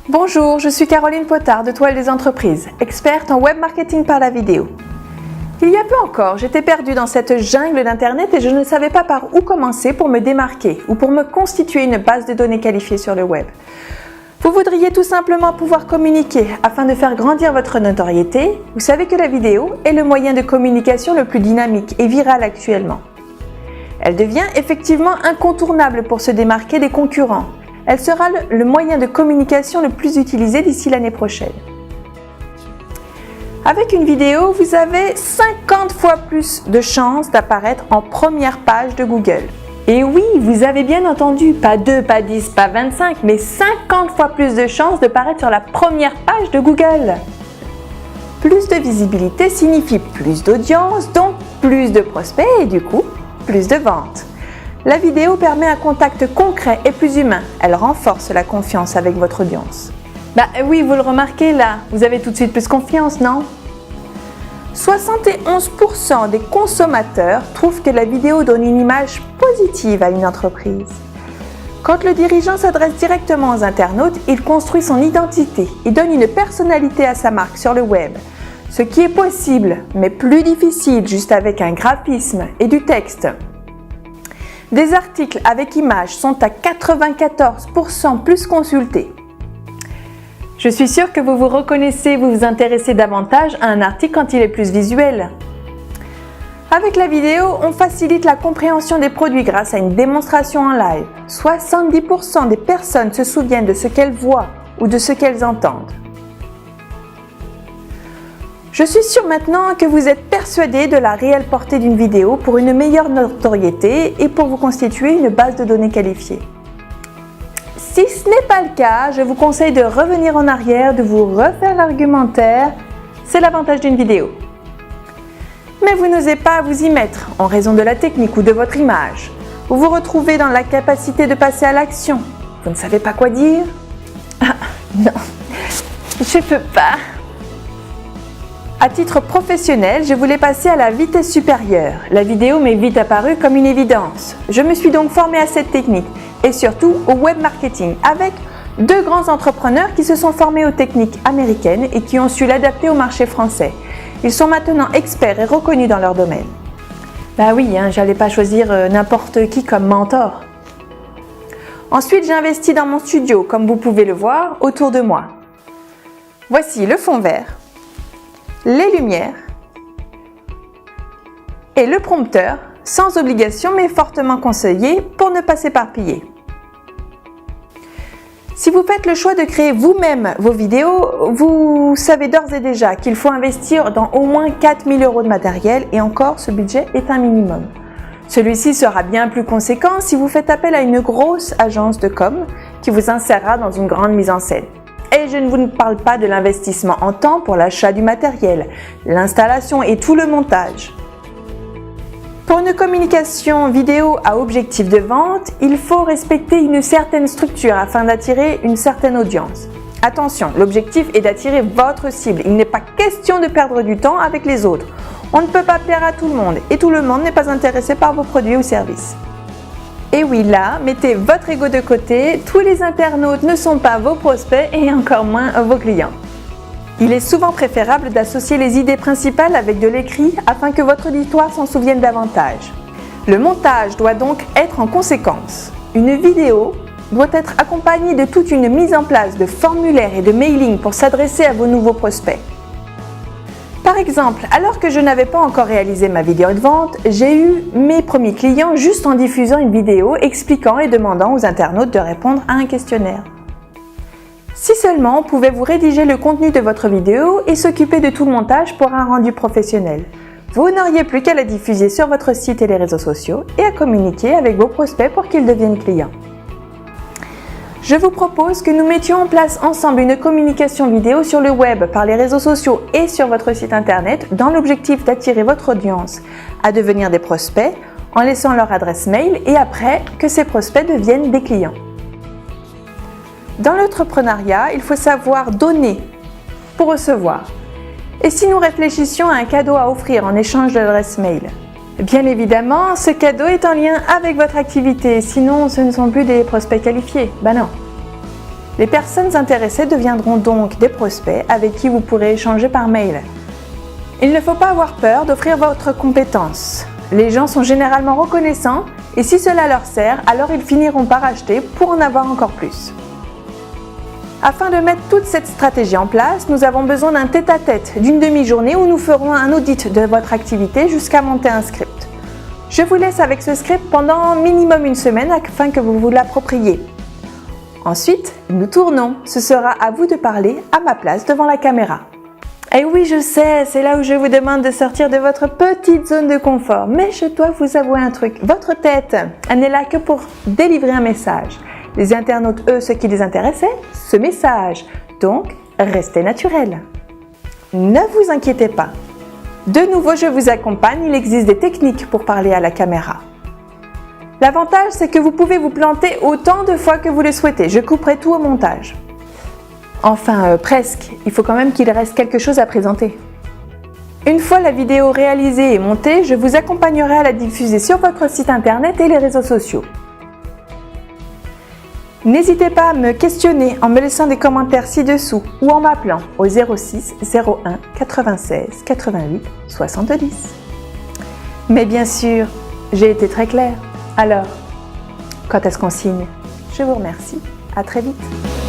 Bonjour, je suis Caroline Potard de Toile des entreprises, experte en web marketing par la vidéo. Il y a peu encore, j'étais perdue dans cette jungle d'Internet et je ne savais pas par où commencer pour me démarquer ou pour me constituer une base de données qualifiée sur le web. Vous voudriez tout simplement pouvoir communiquer afin de faire grandir votre notoriété. Vous savez que la vidéo est le moyen de communication le plus dynamique et viral actuellement. Elle devient effectivement incontournable pour se démarquer des concurrents. Elle sera le moyen de communication le plus utilisé d'ici l'année prochaine. Avec une vidéo, vous avez 50 fois plus de chances d'apparaître en première page de Google. Et oui, vous avez bien entendu, pas 2, pas 10, pas 25, mais 50 fois plus de chances de paraître sur la première page de Google. Plus de visibilité signifie plus d'audience, donc plus de prospects et du coup, plus de ventes. La vidéo permet un contact concret et plus humain. Elle renforce la confiance avec votre audience. Oui, vous le remarquez là, vous avez tout de suite plus confiance, non ? 71% des consommateurs trouvent que la vidéo donne une image positive à une entreprise. Quand le dirigeant s'adresse directement aux internautes, il construit son identité et donne une personnalité à sa marque sur le web. Ce qui est possible, mais plus difficile juste avec un graphisme et du texte. Des articles avec images sont à 94% plus consultés. Je suis sûre que vous vous reconnaissez, vous vous intéressez davantage à un article quand il est plus visuel. Avec la vidéo, on facilite la compréhension des produits grâce à une démonstration en live. 70% des personnes se souviennent de ce qu'elles voient ou de ce qu'elles entendent. Je suis sûre maintenant que vous êtes persuadé de la réelle portée d'une vidéo pour une meilleure notoriété et pour vous constituer une base de données qualifiée. Si ce n'est pas le cas, je vous conseille de revenir en arrière, de vous refaire l'argumentaire. C'est l'avantage d'une vidéo. Mais vous n'osez pas vous y mettre en raison de la technique ou de votre image. Vous vous retrouvez dans la capacité de passer à l'action. Vous ne savez pas quoi dire ? Ah, non, je ne peux pas. À titre professionnel, je voulais passer à la vitesse supérieure. La vidéo m'est vite apparue comme une évidence. Je me suis donc formée à cette technique et surtout au web marketing avec deux grands entrepreneurs qui se sont formés aux techniques américaines et qui ont su l'adapter au marché français. Ils sont maintenant experts et reconnus dans leur domaine. J'allais pas choisir n'importe qui comme mentor. Ensuite, j'ai investi dans mon studio, comme vous pouvez le voir autour de moi. Voici le fond vert, les lumières et le prompteur, sans obligation mais fortement conseillé pour ne pas s'éparpiller. Si vous faites le choix de créer vous-même vos vidéos, vous savez d'ores et déjà qu'il faut investir dans au moins 4 000 € de matériel et encore ce budget est un minimum. Celui-ci sera bien plus conséquent si vous faites appel à une grosse agence de com qui vous insérera dans une grande mise en scène. Et je ne vous parle pas de l'investissement en temps pour l'achat du matériel, l'installation et tout le montage. Pour une communication vidéo à objectif de vente, il faut respecter une certaine structure afin d'attirer une certaine audience. Attention, l'objectif est d'attirer votre cible. Il n'est pas question de perdre du temps avec les autres. On ne peut pas plaire à tout le monde et tout le monde n'est pas intéressé par vos produits ou services. Et oui, là, mettez votre ego de côté, tous les internautes ne sont pas vos prospects et encore moins vos clients. Il est souvent préférable d'associer les idées principales avec de l'écrit afin que votre auditoire s'en souvienne davantage. Le montage doit donc être en conséquence. Une vidéo doit être accompagnée de toute une mise en place de formulaires et de mailing pour s'adresser à vos nouveaux prospects. Par exemple, alors que je n'avais pas encore réalisé ma vidéo de vente, j'ai eu mes premiers clients juste en diffusant une vidéo expliquant et demandant aux internautes de répondre à un questionnaire. Si seulement pouvez-vous rédiger le contenu de votre vidéo et s'occuper de tout le montage pour un rendu professionnel. Vous n'auriez plus qu'à la diffuser sur votre site et les réseaux sociaux et à communiquer avec vos prospects pour qu'ils deviennent clients. Je vous propose que nous mettions en place ensemble une communication vidéo sur le web, par les réseaux sociaux et sur votre site internet dans l'objectif d'attirer votre audience à devenir des prospects en laissant leur adresse mail et après que ces prospects deviennent des clients. Dans l'entrepreneuriat, il faut savoir donner pour recevoir. Et si nous réfléchissions à un cadeau à offrir en échange de l'adresse mail ? Bien évidemment, ce cadeau est en lien avec votre activité, sinon ce ne sont plus des prospects qualifiés. Non. Les personnes intéressées deviendront donc des prospects avec qui vous pourrez échanger par mail. Il ne faut pas avoir peur d'offrir votre compétence. Les gens sont généralement reconnaissants et si cela leur sert, alors ils finiront par acheter pour en avoir encore plus. Afin de mettre toute cette stratégie en place, nous avons besoin d'un tête-à-tête d'une demi-journée où nous ferons un audit de votre activité jusqu'à monter un script. Je vous laisse avec ce script pendant minimum une semaine afin que vous vous l'appropriez. Ensuite, nous tournons. Ce sera à vous de parler à ma place devant la caméra. Et oui, je sais, c'est là où je vous demande de sortir de votre petite zone de confort. Mais je dois vous avouer un truc. Votre tête, elle n'est là que pour délivrer un message. Les internautes, eux, ce qui les intéressait, ce message. Donc, restez naturel. Ne vous inquiétez pas. De nouveau, je vous accompagne. Il existe des techniques pour parler à la caméra. L'avantage, c'est que vous pouvez vous planter autant de fois que vous le souhaitez. Je couperai tout au montage. Enfin, presque. Il faut quand même qu'il reste quelque chose à présenter. Une fois la vidéo réalisée et montée, je vous accompagnerai à la diffuser sur votre site internet et les réseaux sociaux. N'hésitez pas à me questionner en me laissant des commentaires ci-dessous ou en m'appelant au 06 01 96 88 70. Mais bien sûr, j'ai été très claire. Alors, quand est-ce qu'on signe? Je vous remercie. À très vite.